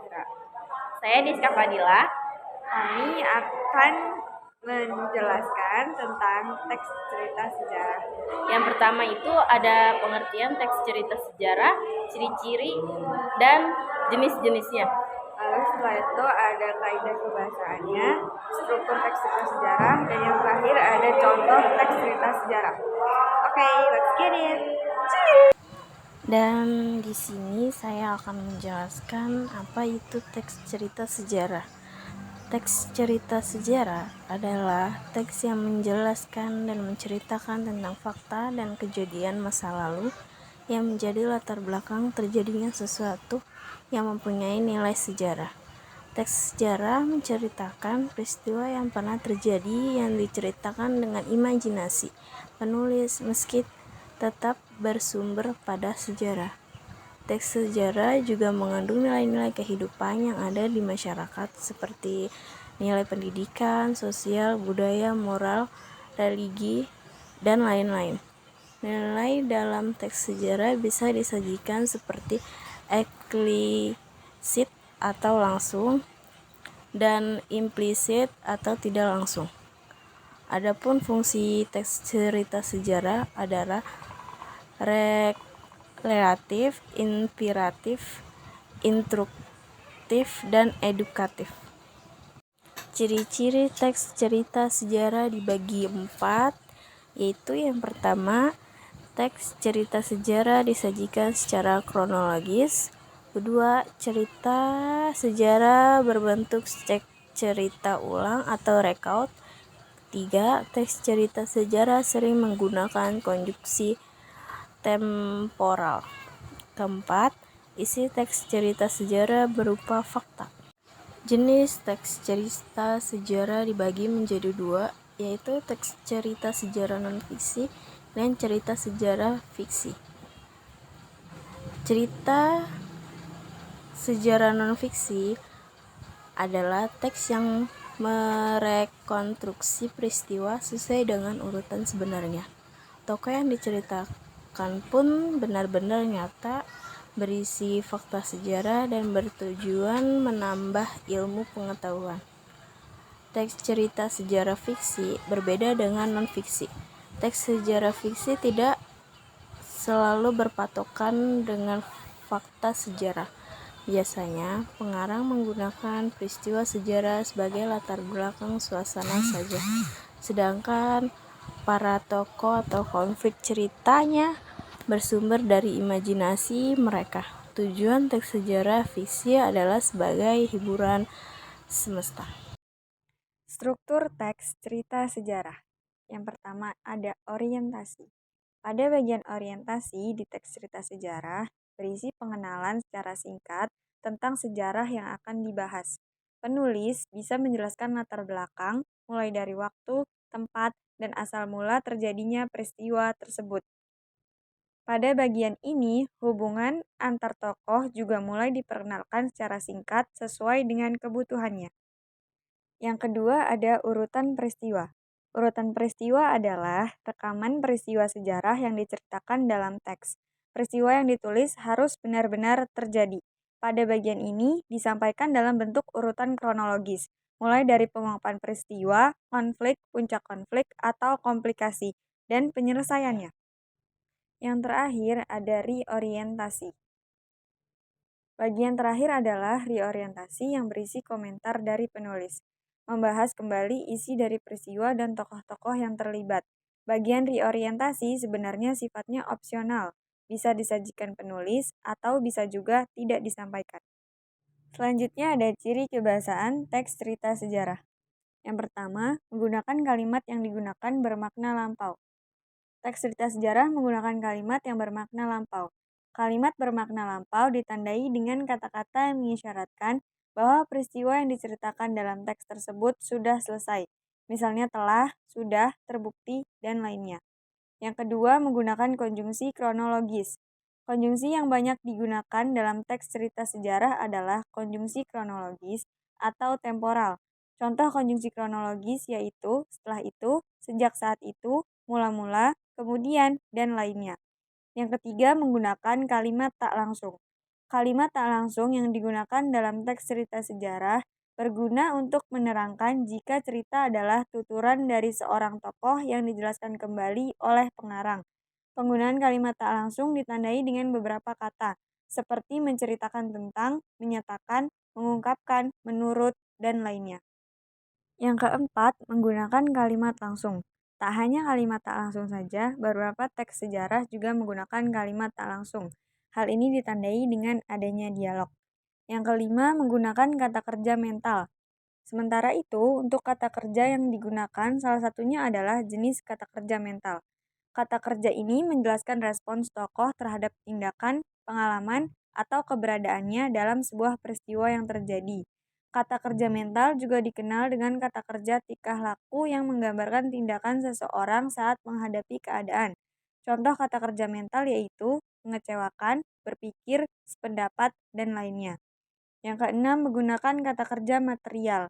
Zahra. Saya Diska Fadila. Kami akan menjelaskan tentang teks cerita sejarah. Yang pertama itu ada pengertian teks cerita sejarah, ciri-ciri, dan jenis-jenisnya. Lalu setelah itu ada kaidah kebahasaannya, struktur teks cerita sejarah, dan yang terakhir ada contoh teks cerita sejarah. Oke, let's get it. Dan di sini saya akan menjelaskan apa itu teks cerita sejarah. Teks cerita sejarah adalah teks yang menjelaskan dan menceritakan tentang fakta dan kejadian masa lalu yang menjadi latar belakang terjadinya sesuatu yang mempunyai nilai sejarah. Teks sejarah menceritakan peristiwa yang pernah terjadi yang diceritakan dengan imajinasi penulis meski tetap bersumber pada sejarah. Teks sejarah juga mengandung nilai-nilai kehidupan yang ada di masyarakat seperti nilai pendidikan, sosial, budaya, moral, religi, dan lain-lain. Nilai dalam teks sejarah bisa disajikan seperti eksplisit atau langsung dan implisit atau tidak langsung. Adapun fungsi teks cerita sejarah adalah relatif, inspiratif, instruktif, dan edukatif. Ciri-ciri teks cerita sejarah dibagi 4, yaitu yang pertama, teks cerita sejarah disajikan secara kronologis. Kedua, cerita sejarah berbentuk cerita ulang atau recount. Tiga, teks cerita sejarah sering menggunakan konjungsi temporal. Keempat, isi teks cerita sejarah berupa fakta. Jenis teks cerita sejarah dibagi menjadi 2, yaitu teks cerita sejarah non-fiksi dan cerita sejarah fiksi. Cerita sejarah non-fiksi adalah teks yang merekonstruksi peristiwa sesuai dengan urutan sebenarnya. Tokoh yang diceritakan pun benar-benar nyata, berisi fakta sejarah dan bertujuan menambah ilmu pengetahuan. Teks cerita sejarah fiksi berbeda dengan non-fiksi. Teks sejarah fiksi tidak selalu berpatokan dengan fakta sejarah. Biasanya, pengarang menggunakan peristiwa sejarah sebagai latar belakang suasana saja, sedangkan para tokoh atau konflik ceritanya bersumber dari imajinasi mereka. Tujuan teks sejarah fiksi adalah sebagai hiburan semesta. Struktur teks cerita sejarah. Yang pertama ada orientasi. Pada bagian orientasi di teks cerita sejarah, berisi pengenalan secara singkat tentang sejarah yang akan dibahas. Penulis bisa menjelaskan latar belakang, mulai dari waktu, tempat, dan asal mula terjadinya peristiwa tersebut. Pada bagian ini, hubungan antar tokoh juga mulai diperkenalkan secara singkat sesuai dengan kebutuhannya. Yang kedua ada urutan peristiwa. Urutan peristiwa adalah rekaman peristiwa sejarah yang diceritakan dalam teks. Peristiwa yang ditulis harus benar-benar terjadi. Pada bagian ini disampaikan dalam bentuk urutan kronologis, mulai dari penguapan peristiwa, konflik, puncak konflik, atau komplikasi, dan penyelesaiannya. Yang terakhir ada reorientasi. Bagian terakhir adalah reorientasi yang berisi komentar dari penulis, membahas kembali isi dari peristiwa dan tokoh-tokoh yang terlibat. Bagian reorientasi sebenarnya sifatnya opsional, bisa disajikan penulis atau bisa juga tidak disampaikan. Selanjutnya ada ciri kebahasaan teks cerita sejarah. Yang pertama, menggunakan kalimat yang digunakan bermakna lampau. Teks cerita sejarah menggunakan kalimat yang bermakna lampau. Kalimat bermakna lampau ditandai dengan kata-kata yang mengisyaratkan bahwa peristiwa yang diceritakan dalam teks tersebut sudah selesai. Misalnya telah, sudah, terbukti, dan lainnya. Yang kedua, menggunakan konjungsi kronologis. Konjungsi yang banyak digunakan dalam teks cerita sejarah adalah konjungsi kronologis atau temporal. Contoh konjungsi kronologis yaitu setelah itu, sejak saat itu, mula-mula, kemudian, dan lainnya. Yang ketiga, menggunakan kalimat tak langsung. Kalimat tak langsung yang digunakan dalam teks cerita sejarah berguna untuk menerangkan jika cerita adalah tuturan dari seorang tokoh yang dijelaskan kembali oleh pengarang. Penggunaan kalimat tak langsung ditandai dengan beberapa kata, seperti menceritakan tentang, menyatakan, mengungkapkan, menurut, dan lainnya. Yang keempat, menggunakan kalimat langsung. Tak hanya kalimat tak langsung saja, beberapa teks sejarah juga menggunakan kalimat tak langsung. Hal ini ditandai dengan adanya dialog. Yang kelima, menggunakan kata kerja mental. Sementara itu, untuk kata kerja yang digunakan salah satunya adalah jenis kata kerja mental. Kata kerja ini menjelaskan respons tokoh terhadap tindakan, pengalaman, atau keberadaannya dalam sebuah peristiwa yang terjadi. Kata kerja mental juga dikenal dengan kata kerja tingkah laku yang menggambarkan tindakan seseorang saat menghadapi keadaan. Contoh kata kerja mental yaitu mengecewakan, berpikir, sependapat, dan lainnya. Yang keenam, menggunakan kata kerja material.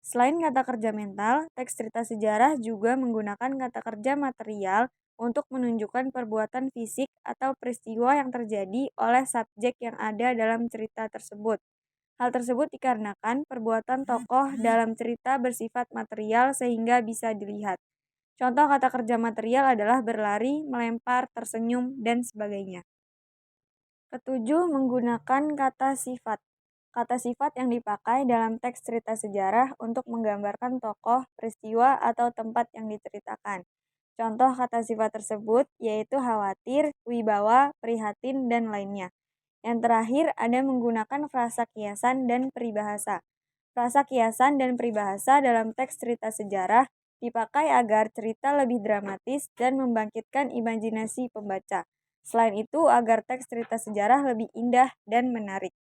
Selain kata kerja mental, teks cerita sejarah juga menggunakan kata kerja material untuk menunjukkan perbuatan fisik atau peristiwa yang terjadi oleh subjek yang ada dalam cerita tersebut. Hal tersebut dikarenakan perbuatan tokoh dalam cerita bersifat material sehingga bisa dilihat. Contoh kata kerja material adalah berlari, melempar, tersenyum, dan sebagainya. Ketujuh, menggunakan kata sifat. Kata sifat yang dipakai dalam teks cerita sejarah untuk menggambarkan tokoh, peristiwa, atau tempat yang diceritakan. Contoh kata sifat tersebut yaitu khawatir, wibawa, prihatin, dan lainnya. Yang terakhir ada menggunakan frasa kiasan dan peribahasa. Frasa kiasan dan peribahasa dalam teks cerita sejarah dipakai agar cerita lebih dramatis dan membangkitkan imajinasi pembaca. Selain itu, agar teks cerita sejarah lebih indah dan menarik.